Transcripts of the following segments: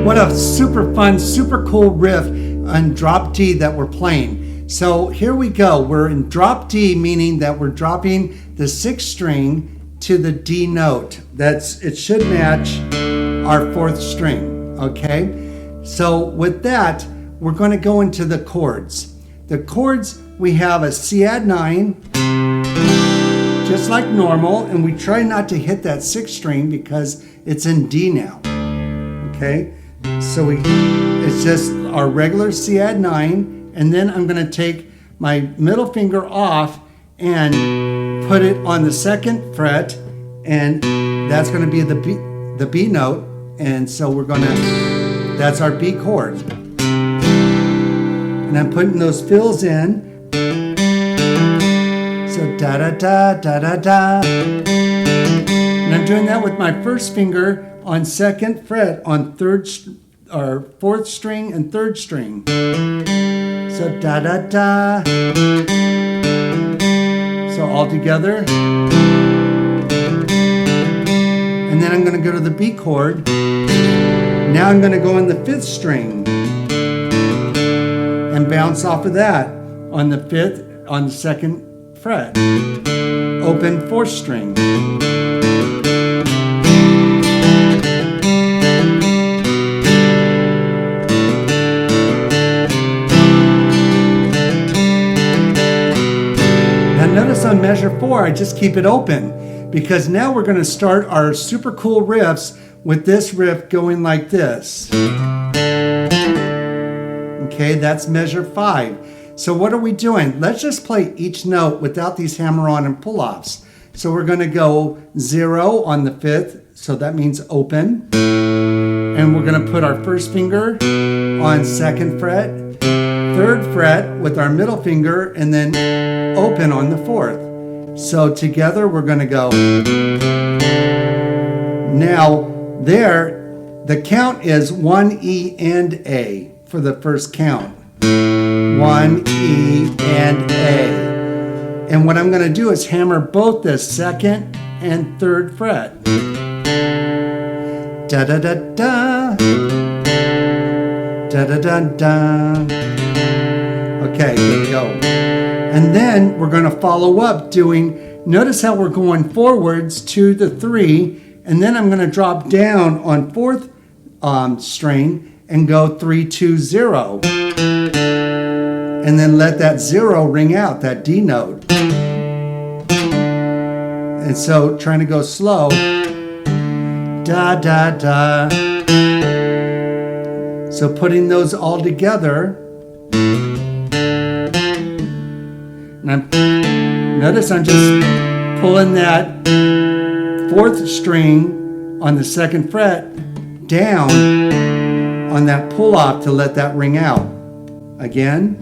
What a super fun, super cool riff on drop D that we're playing. So here we go. We're in drop D, meaning that we're dropping the sixth string to the D note. It should match our fourth string, okay? So with that, we're going to go into the chords. The chords, we have a C add 9, just like normal, and we try not to hit that sixth string because it's in D now, okay? So it's just our regular C add 9, and then I'm going to take my middle finger off and put it on the second fret, and that's going to be the B note, and so that's our B chord. And I'm putting those fills in. So da da da da da da. And I'm doing that with my first finger on second fret on fourth string and third string. So da da da. So all together. And then I'm going to go to the B chord. Now I'm going to go on the fifth string and bounce off of that on the fifth, on the second fret. Open fourth string. Notice on measure 4, I just keep it open because now we're going to start our super cool riffs with this riff going like this. Okay, that's measure 5. So what are we doing? Let's just play each note without these hammer-on and pull-offs. So we're going to go 0 on the 5th, so that means open. And we're going to put our first finger on 2nd fret, 3rd fret with our middle finger, and then open on the 4th. So together we're going to go. Now there, the count is 1 E and A for the first count. 1 E and A. And what I'm going to do is hammer both the 2nd and 3rd fret. Da da da da. Da da da da. Okay, here we go. And then we're going to follow up doing, notice how we're going forwards to the 3, and then I'm going to drop down on 4th string and go 3, 2, 0. And then let that 0 ring out, that D note. And so trying to go slow. Da, da, da. So putting those all together. And notice I'm just pulling that 4th string on the 2nd fret down on that pull off to let that ring out. Again.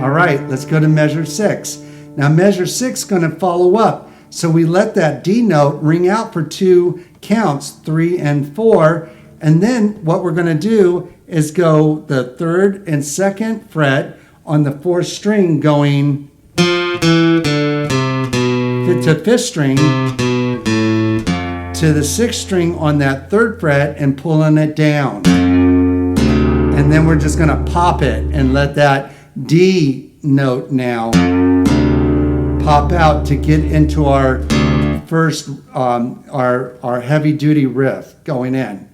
All right, let's go to measure 6. Now measure 6 is going to follow up. So we let that D note ring out for 2 counts, 3 and 4. And then what we're going to do is go the 3rd and 2nd fret on the 4th string going to 5th string to the 6th string on that 3rd fret and pulling it down. And then we're just going to pop it and let that D note now pop out to get into our first, our heavy duty riff going in.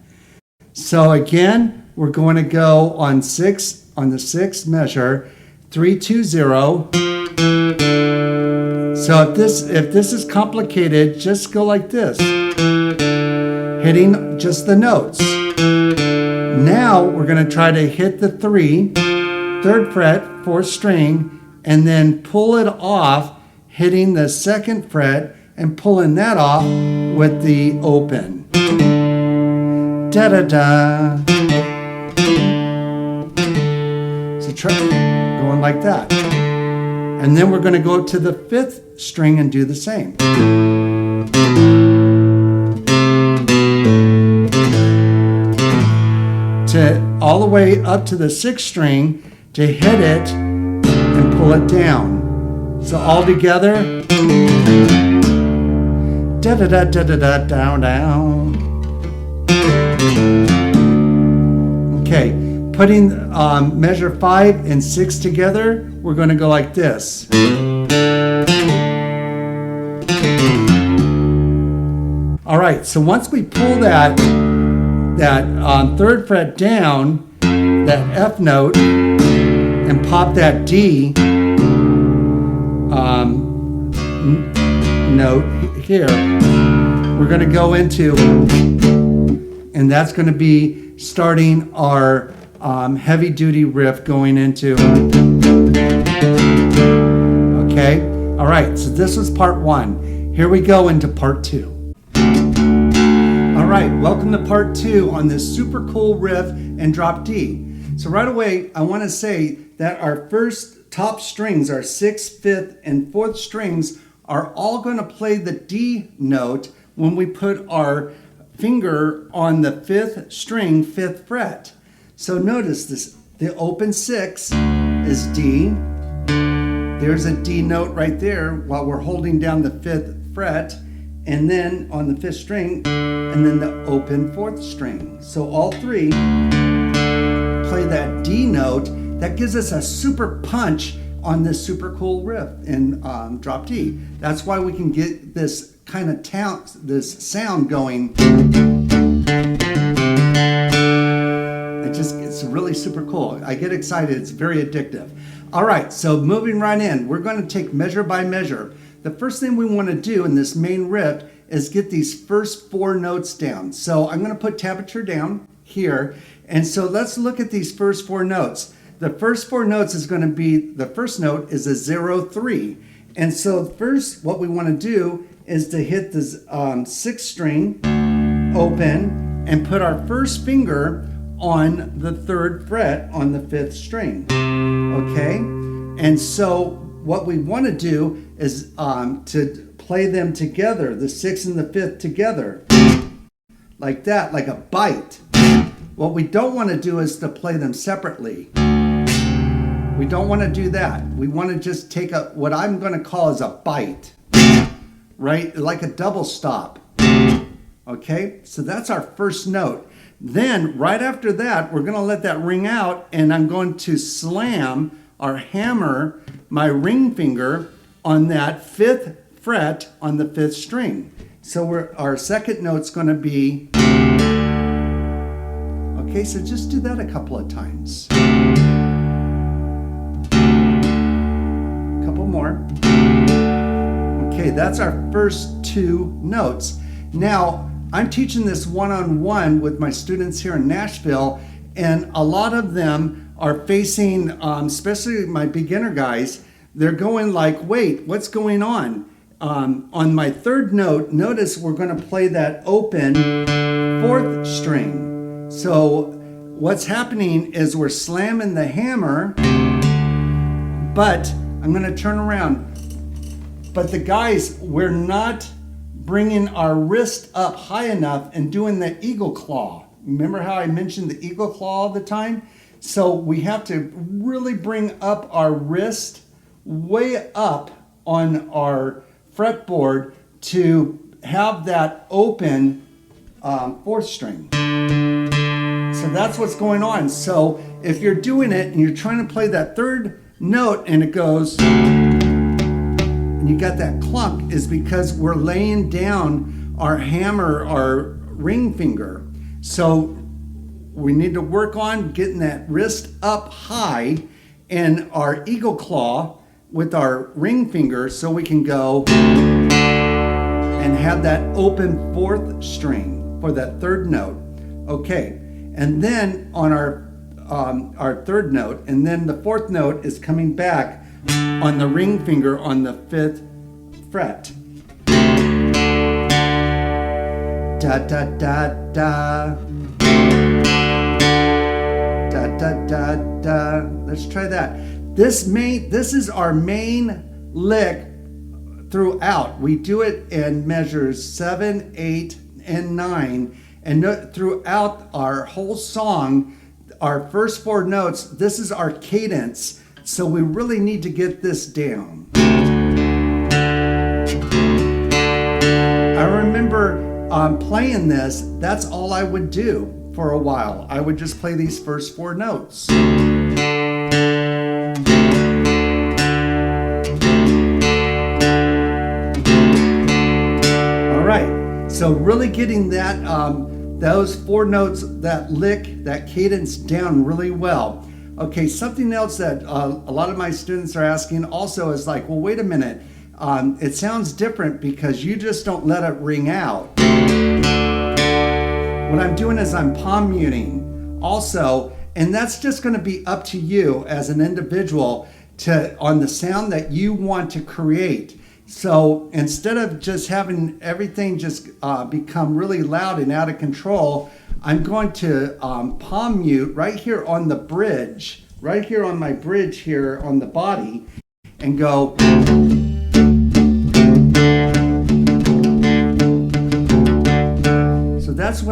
So again, we're going to go on the 6th measure, 3, 2, 0, So if this is complicated, just go like this, hitting just the notes. Now we're going to try to hit the 3, 3rd fret, 4th string, and then pull it off, hitting the 2nd fret and pulling that off with the open. Da da da. So try going like that. And then we're going to go to the 5th string and do the same. To all the way up to the 6th string to hit it and pull it down. So all together. Da da da da da da down down. Okay, putting measure 5 and 6 together, we're going to go like this. All right, so once we pull that 3rd fret down, that F note, and pop that D note here, we're going to go into, and that's going to be starting our heavy duty riff going into. Okay, all right, so this was part 1. Here we go into part 2. All right, welcome to part 2 on this super cool riff and drop D. So right away, I want to say that our first top strings, our 6th, 5th, and 4th strings, are all going to play the D note when we put our finger on the 5th string, 5th fret. So notice this, the open 6 is D. There's a D note right there while we're holding down the 5th fret, and then on the 5th string, and then the open 4th string. So all 3 play that D note. That gives us a super punch on this super cool riff in drop D. That's why we can get this kind of this sound going. It's really super cool. I get excited. It's very addictive. All right, so moving right in, we're going to take measure by measure. The first thing we want to do in this main riff is get these first 4 notes down. So I'm going to put tablature down here. And so let's look at these first 4 notes. The first 4 notes is going to be, the first note is a 0, 3. And so first what we want to do is to hit the 6th string, open, and put our first finger on the 3rd fret on the 5th string. Okay? And so what we want to do is to play them together, the 6th and the 5th together, like that, like a bite. What we don't want to do is to play them separately. We don't want to do that. We want to just take what I'm going to call as a bite, right? Like a double stop. Okay, so that's our first note. Then right after that, we're going to let that ring out, and I'm going to slam or hammer my ring finger on that 5th fret on the 5th string. So our second note's going to be, okay, so just do that a couple of times. Couple more. Okay, that's our first 2 notes. Now, I'm teaching this one-on-one with my students here in Nashville, and a lot of them are facing, especially my beginner guys, they're going like, wait, what's going on? On my 3rd note, notice we're going to play that open 4th string. So what's happening is we're slamming the hammer, but I'm going to turn around. But the guys, we're not bringing our wrist up high enough and doing the eagle claw. Remember how I mentioned the eagle claw all the time? So we have to really bring up our wrist way up on our fretboard to have that open 4th string. So that's what's going on. So if you're doing it and you're trying to play that 3rd note and it goes, and you got that clunk, is because we're laying down our hammer, our ring finger. So we need to work on getting that wrist up high, and our eagle claw with our ring finger so we can go and have that open fourth string for that third note. Okay, and then on our third note, and then the fourth note is coming back on the ring finger on the fifth fret. Da da da da. Da da da da. Let's try that. This is our main lick throughout. We do it in measures 7, 8, and 9, and throughout our whole song, our first 4 notes, this is our cadence. So we really need to get this down. I remember playing this, that's all I would do for a while. I would just play these first 4 notes. All right, so really getting that those 4 notes, that lick, that cadence down really well. Okay, something else that a lot of my students are asking also is like, well, wait a minute. It sounds different because you just don't let it ring out. What I'm doing is I'm palm muting also, and that's just going to be up to you as an individual on the sound that you want to create. So instead of just having everything just become really loud and out of control, I'm going to palm mute right here on the bridge, right here on my bridge here on the body, and go. So that's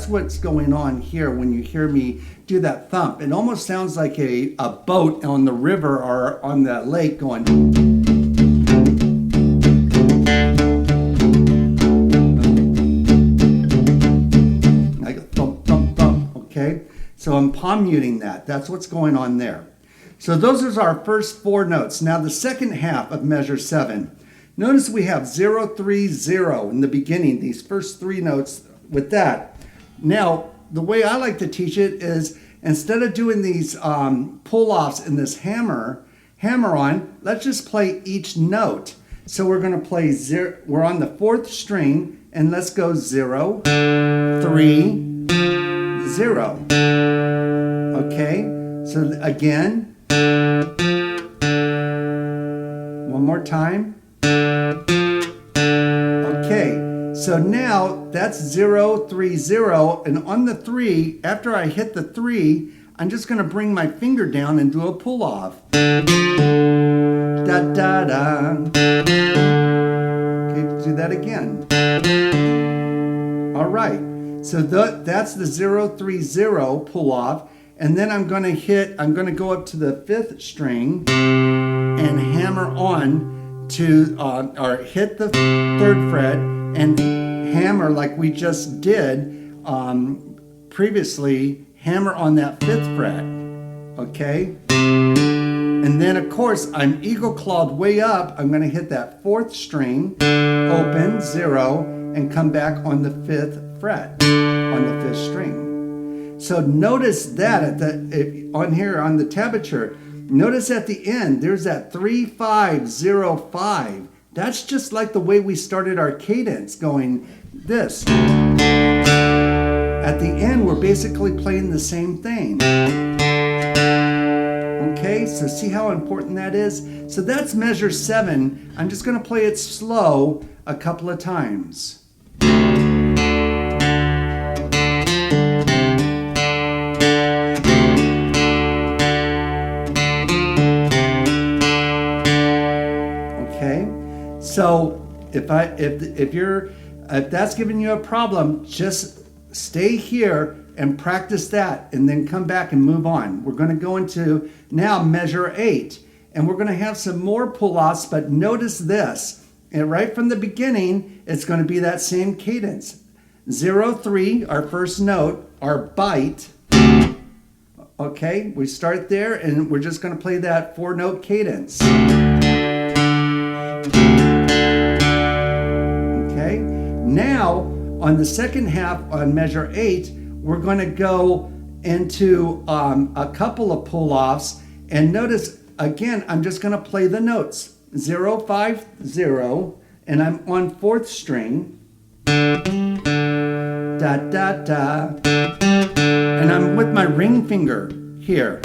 what's going on here when you hear me do that thump. It almost sounds like a boat on the river or on the lake going. Okay, so I'm palm muting that. That's what's going on there. So those are our first 4 notes. Now the second half of measure 7. Notice we have 0, 3, 0 in the beginning, these first 3 notes with that. Now, the way I like to teach it is instead of doing these pull-offs in this hammer on, let's just play each note. So we're going to play 0, we're on the 4th string, and let's go 0, 3, 0. Okay, so again, one more time. Okay, so now that's 0, 3, 0, and on the 3, after I hit the 3, I'm just going to bring my finger down and do a pull off. Da da da. Okay, do that again. All right. So that's the 0, 3, 0 pull off, and then I'm going to go up to the 5th string and hammer on to, or hit the 3rd fret and hammer like we just did previously, hammer on that 5th fret, okay? And then of course I'm eagle clawed way up, I'm going to hit that 4th string, open, 0, and come back on the 5th fret on the 5th string. So notice that on here on the tablature, notice at the end there's that 3, 5, 0, 5. That's just like the way we started our cadence, going this. At the end we're basically playing the same thing. Okay, so see how important that is? So that's measure 7. I'm just going to play it slow a couple of times. So if that's giving you a problem, just stay here and practice that and then come back and move on. We're going to go into now measure 8, and we're going to have some more pull-offs, but notice this. And right from the beginning, it's going to be that same cadence. 0, 3, our first note, our bite. Okay, we start there and we're just going to play that 4-note cadence. Now, on the second half on measure 8, we're going to go into a couple of pull-offs, and notice again, I'm just going to play the notes. 0, 5, 0, and I'm on 4th string. Da, da, da. And I'm with my ring finger here.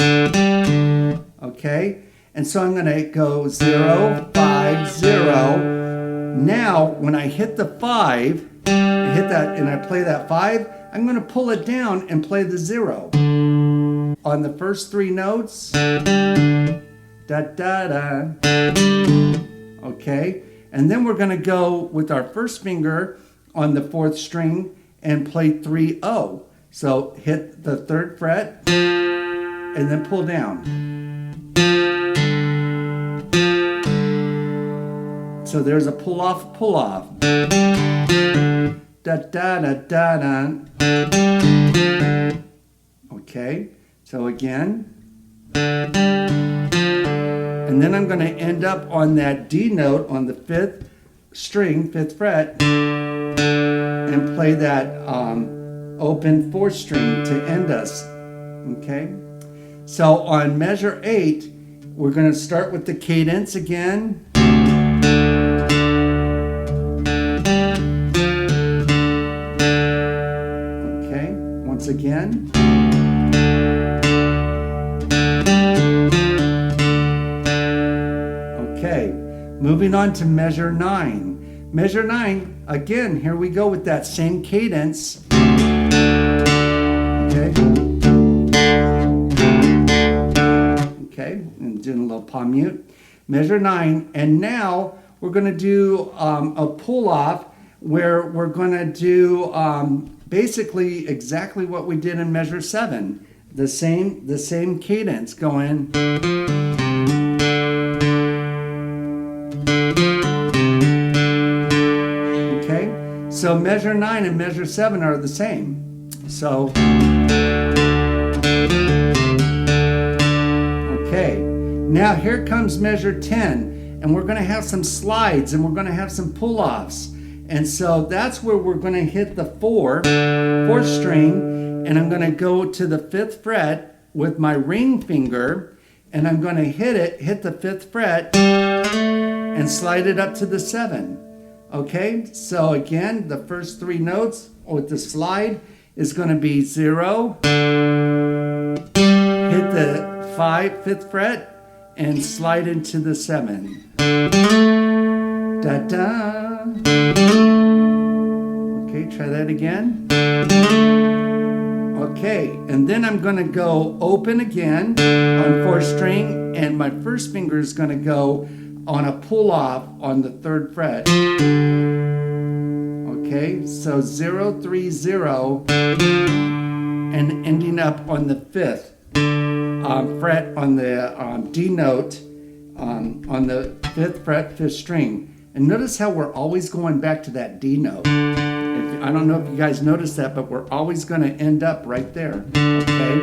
Okay? And so I'm going to go 0, 5, 0. Now, when I hit the 5, I hit that and I play that 5, I'm going to pull it down and play the 0. On the first 3 notes, da, da, da. Okay? And then we're going to go with our first finger on the 4th string and play 3, 0. So hit the 3rd fret and then pull down. So there's a pull off, pull off. Da da da da da. Okay, so again. And then I'm going to end up on that D note on the 5th string, 5th fret, and play that open 4th string to end us. Okay, so on measure 8, we're going to start with the cadence again. Okay, once again. Okay, moving on to measure 9. Measure 9, again, here we go with that same cadence. Okay. Okay, and doing a little palm mute. Measure 9, and now we're going to do a pull off where we're going to do basically exactly what we did in measure 7. The same cadence going. So measure 9 and measure 7 are the same. So, okay. Now here comes measure 10, and we're going to have some slides, and we're going to have some pull-offs. And so that's where we're going to hit the 4th string, and I'm going to go to the 5th fret with my ring finger, and I'm going to hit the 5th fret, and slide it up to the 7. Okay, so again, the first 3 notes with the slide is going to be 0, hit the 5th fret, and slide into the 7. Da da. Okay, try that again. Okay, and then I'm going to go open again on 4th string, and my first finger is going to go on a pull off on the 3rd fret. Okay, so 0, 3, 0, and ending up on the 5th fret on the D note on the 5th fret, 5th string. And notice how we're always going back to that D note. I don't know if you guys noticed that, but we're always going to end up right there. Okay,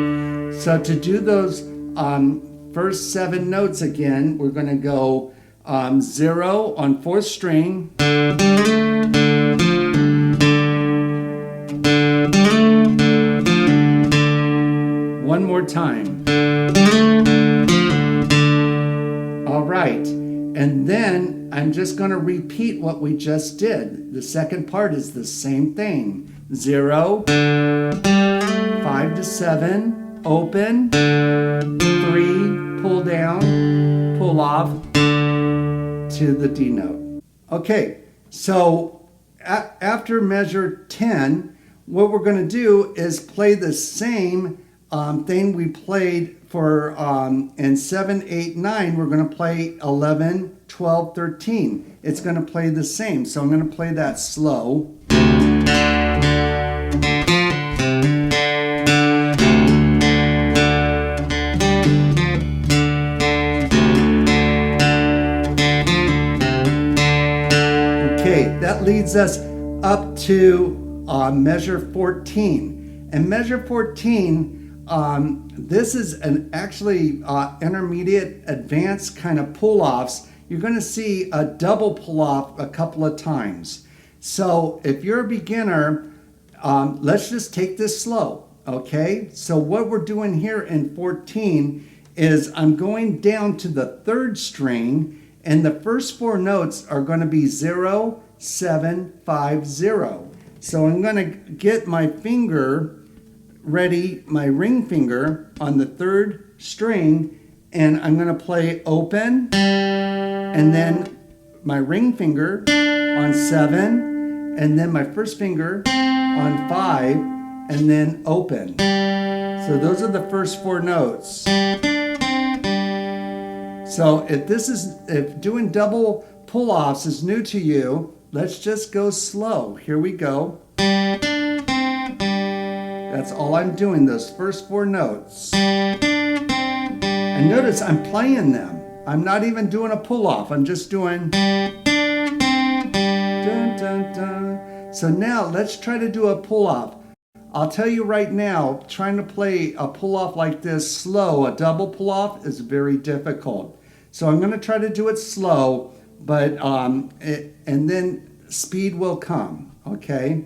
so to do those first 7 notes again, we're going to go 0 on 4th string, one more time. All right, and then I'm just going to repeat what we just did. The second part is the same thing. 0, 5 to 7, open, 3, pull down, pull off to the D note. Okay, so after measure 10, what we're going to do is play the same thing we played for in 7, 8, 9. We're going to play 11, 12, 13. It's going to play the same. So I'm going to play that slow. Okay, that leads us up to measure 14. And measure 14, this is an actually intermediate advanced kind of pull-offs. You're going to see a double pull-off a couple of times. So if you're a beginner, let's just take this slow, okay? So what we're doing here in 14 is I'm going down to the third string, and the first four notes are going to be 0, 7, 5, 0. So I'm going to get my finger ready, my ring finger on the third string, and I'm going to play open, and then my ring finger on 7, and then my first finger on 5, and then open. So those are the first four notes. So if doing double pull-offs is new to you, let's just go slow. Here we go. That's all I'm doing, those first four notes. And notice I'm playing them. I'm not even doing a pull-off. I'm just doing dun, dun, dun. So now let's try to do a pull-off. I'll tell you right now, trying to play a pull-off like this slow, a double pull-off, is very difficult. So I'm going to try to do it slow, but and then speed will come, okay?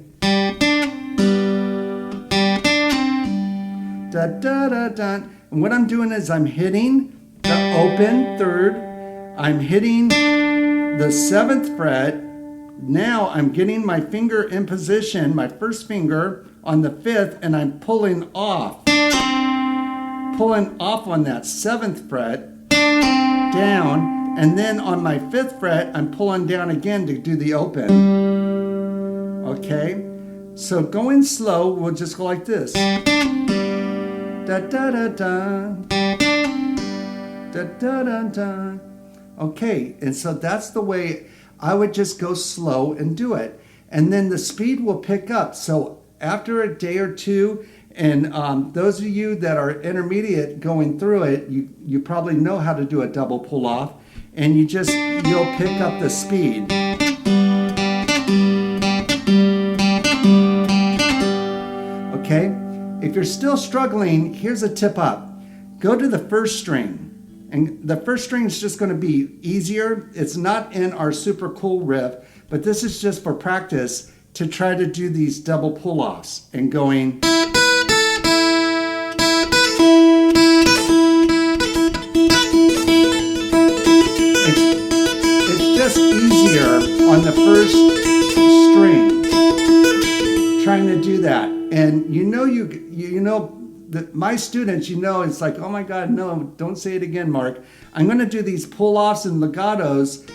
Da, da, da, da. And what I'm doing is I'm hitting the open third, I'm hitting the 7th fret. Now I'm getting my finger in position, my first finger on the 5th, and I'm pulling off on that 7th fret down, and then on my 5th fret I'm pulling down again to do the open. Okay, so going slow, we'll just go like this. Da da da da, da da da da. Okay, and so that's the way I would just go slow and do it, and then the speed will pick up. So after a day or two, and those of you that are intermediate going through it, you probably know how to do a double pull off, and you'll pick up the speed. Okay, if you're still struggling, here's a tip up. Go to the first string. And the first string is just going to be easier. It's not in our super cool riff, but this is just for practice to try to do these double pull-offs and going. It's just easier on the first string trying to do that. And you know my students, it's like, oh my God, no, don't say it again, Mark. I'm going to do these pull-offs and legatos.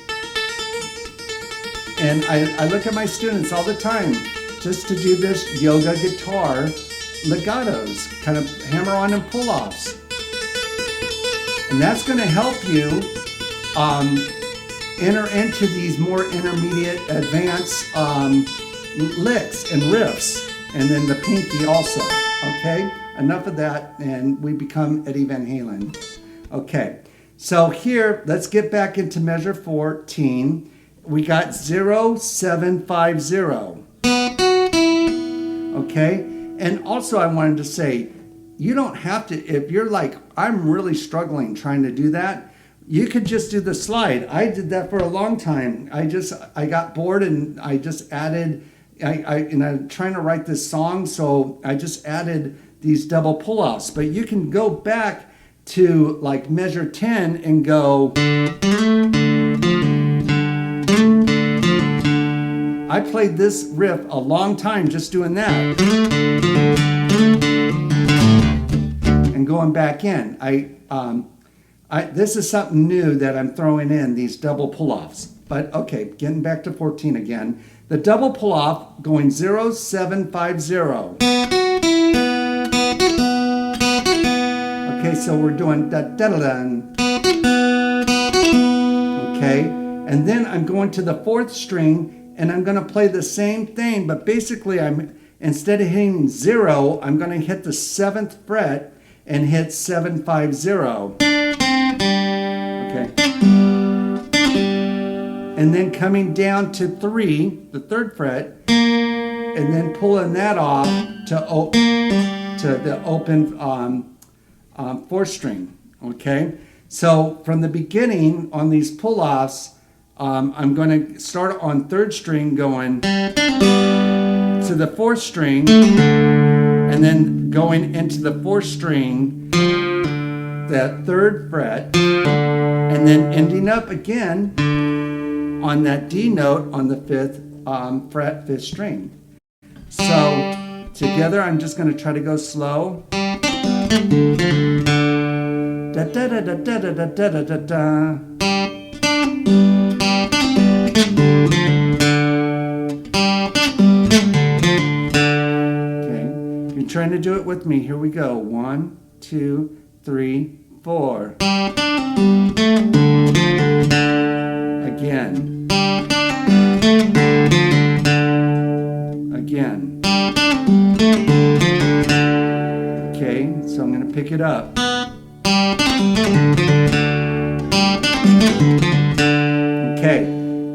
And I look at my students all the time just to do this yoga guitar legatos, kind of hammer on and pull-offs. And that's going to help you enter into these more intermediate, advanced licks and riffs. And then the pinky also, okay? Enough of that, and we become Eddie Van Halen. Okay, so here, let's get back into measure 14. We got 0, 7, 5, 0. Okay, and also I wanted to say, you don't have to, if you're like, I'm really struggling trying to do that, you could just do the slide. I did that for a long time. I got bored and I just added, and I'm trying to write this song, so I just added these double pull-offs. But you can go back to like measure 10 and go. I played this riff a long time just doing that. And going back in. This is something new that I'm throwing in, these double pull-offs. But okay, getting back to 14 again. The double pull-off going 0, 7, 5, 0. Okay, so we're doing da da da da. Okay, and then I'm going to the 4th string and I'm going to play the same thing, but basically instead of hitting 0, I'm going to hit the 7th fret and hit 7, 5, 0. Okay. And then coming down to 3, the 3rd fret, and then pulling that off to the open 4th string. Okay, so from the beginning on these pull-offs, I'm going to start on 3rd string going to the 4th string, and then going into the 4th string, that 3rd fret, and then ending up again on that D note on the 5th fret, 5th string. So together, I'm just going to try to go slow. Da da da da da da da da da da. Okay, you're trying to do it with me. Here we go. 1, 2, 3, 4. Again. Again. Okay, so I'm going to pick it up. Okay,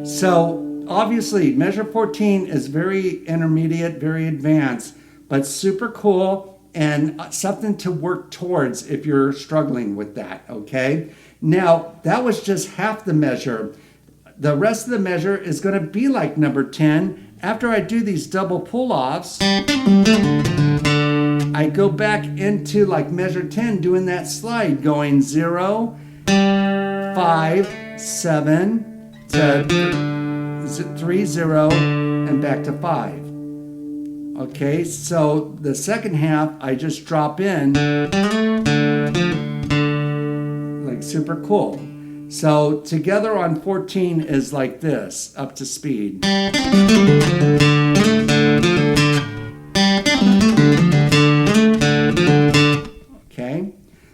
so obviously measure 14 is very intermediate, very advanced, but super cool and something to work towards if you're struggling with that, okay? Now, that was just half the measure. The rest of the measure is going to be like number 10. After I do these double pull-offs, I go back into like measure 10, doing that slide, going 0, 5, 7, to 3, 0, and back to 5. Okay, so the second half, I just drop in, like super cool. So together on 14 is like this, up to speed. Okay,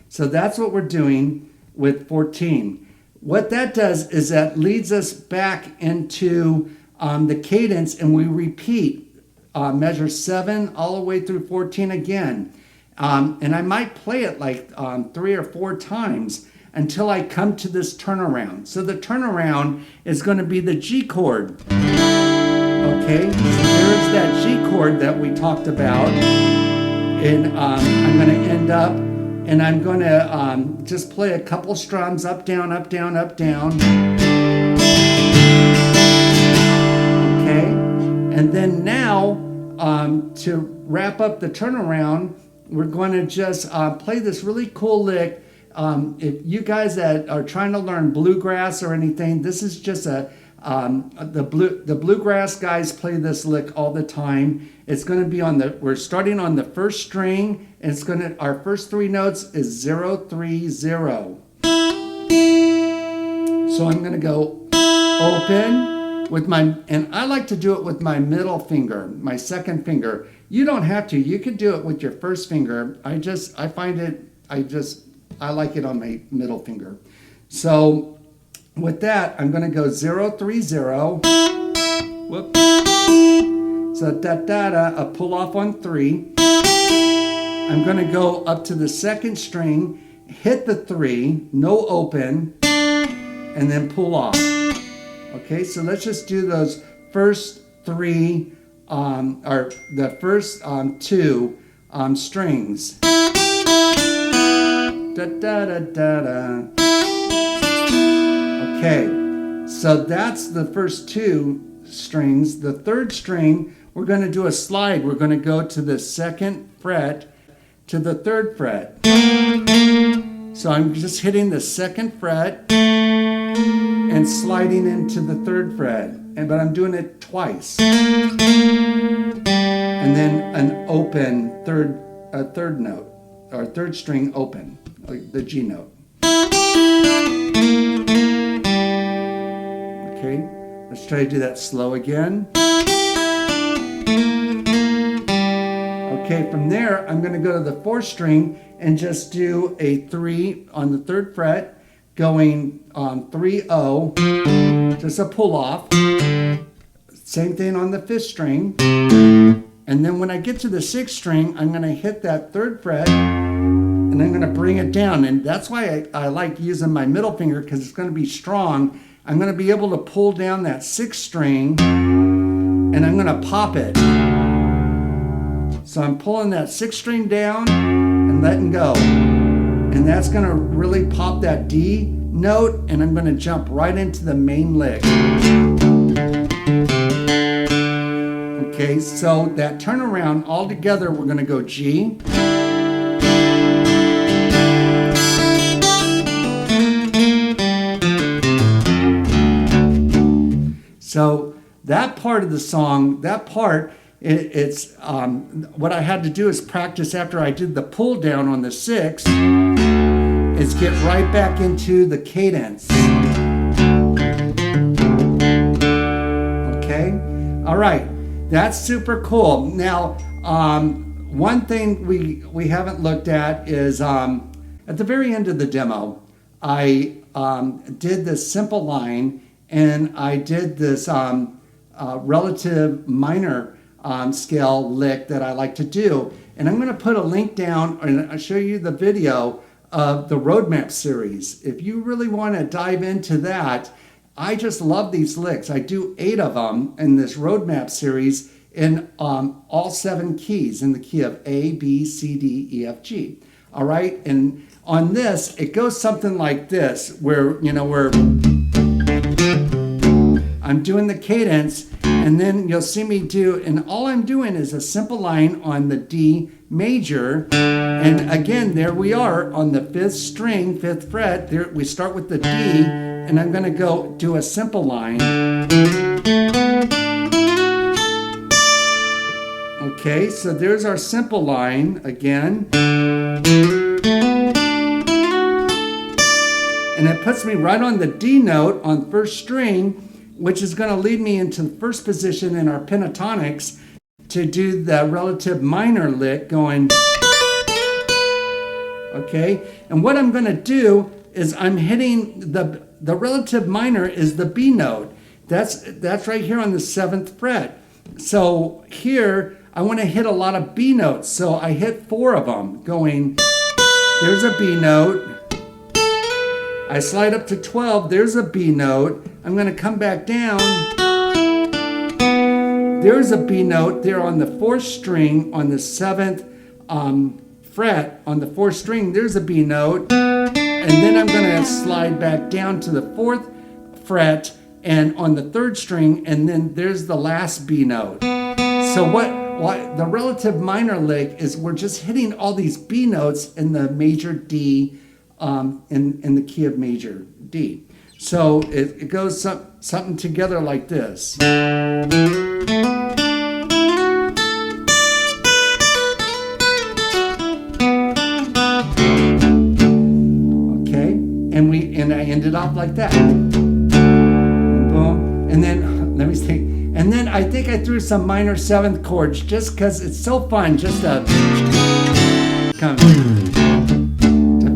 so that's what we're doing with 14. What that does is that leads us back into the cadence, and we repeat measure 7 all the way through 14 again. And I might play it like 3 or 4 times until I come to this turnaround. So the turnaround is going to be the G chord. Okay, so there's that G chord that we talked about. And I'm going to end up, and I'm going to just play a couple strums, up, down, up, down, up, down. Okay, and then now to wrap up the turnaround, we're going to just play this really cool lick. If you guys that are trying to learn bluegrass or anything, this is just the bluegrass guys play this lick all the time. It's going to be we're starting on the 1st string, and our first 3 notes is 0, 3, 0. So I'm going to go open with and I like to do it with my middle finger, my 2nd finger. You don't have to. You could do it with your 1st finger. I like it on my middle finger. So with that, I'm going to go 0, 3, 0. Whoop. So da-da-da, a pull off on 3. I'm going to go up to the 2nd string, hit the 3, no open, and then pull off. Okay, so let's just do those first 3, or the first 2 strings. Da da da da da. Okay, so that's the first 2 strings. The 3rd string, we're going to do a slide. We're going to go to the 2nd fret to the 3rd fret. So I'm just hitting the 2nd fret and sliding into the 3rd fret, but I'm doing it twice. And then an open 3rd note, or 3rd string open. The G note. Okay, let's try to do that slow again. Okay, from there, I'm going to go to the 4th string and just do a 3 on the 3rd fret, going 3, 0, just a pull off. Same thing on the 5th string. And then when I get to the 6th string, I'm going to hit that 3rd fret, and I'm going to bring it down. And that's why I like using my middle finger, because it's going to be strong. I'm going to be able to pull down that 6th string, and I'm going to pop it. So I'm pulling that 6th string down and letting go. And that's going to really pop that D note, and I'm going to jump right into the main lick. Okay, so that turnaround all together, we're going to go G, So that part of the song, that part, it's what I had to do is practice after I did the pull down on the 6, is get right back into the cadence. Okay, all right, that's super cool. Now, one thing we haven't looked at is at the very end of the demo, I did this simple line, and I did this relative minor scale lick that I like to do. And I'm going to put a link down and I'll show you the video of the Roadmap series. If you really want to dive into that, I just love these licks. I do 8 of them in this Roadmap series in all 7 keys, in the key of A, B, C, D, E, F, G. All right, and on this, it goes something like this, where, you know, I'm doing the cadence, and then you'll see me do, and all I'm doing is a simple line on the D major, and again, there we are on the 5th string, 5th fret. There we start with the D, and I'm going to go do a simple line. Okay, so there's our simple line again. And it puts me right on the D note on 1st string, which is going to lead me into the 1st position in our pentatonics to do the relative minor lick going. Okay, and what I'm going to do is I'm hitting the relative minor is the B note. That's right here on the 7th fret. So here I want to hit a lot of B notes. So I hit 4 of them going, there's a B note. I slide up to 12, there's a B note. I'm going to come back down. There's a B note there on the 4th string on the 7th fret. On the 4th string, there's a B note. And then I'm going to slide back down to the 4th fret and on the 3rd string, and then there's the last B note. So what the relative minor lick is, we're just hitting all these B notes in the major D, in the key of major D. So it goes something together like this. Okay, and I ended off like that. Boom, and then let me see. And then I think I threw some minor 7th chords just because it's so fun just to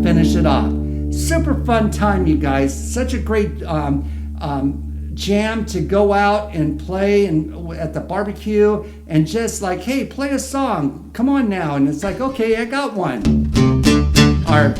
finish it off. Super fun time, you guys. Such a great jam to go out and play and at the barbecue and just like, hey, play a song. Come on now. And it's like, okay, I got one. Or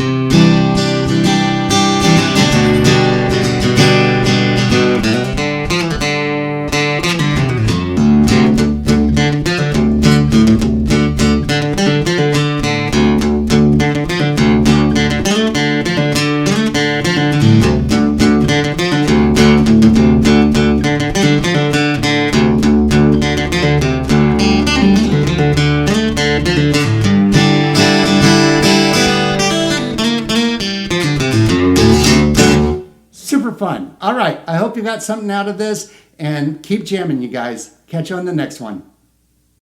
fun. All right, I hope you got something out of this, and keep jamming, you guys. Catch you on the next one.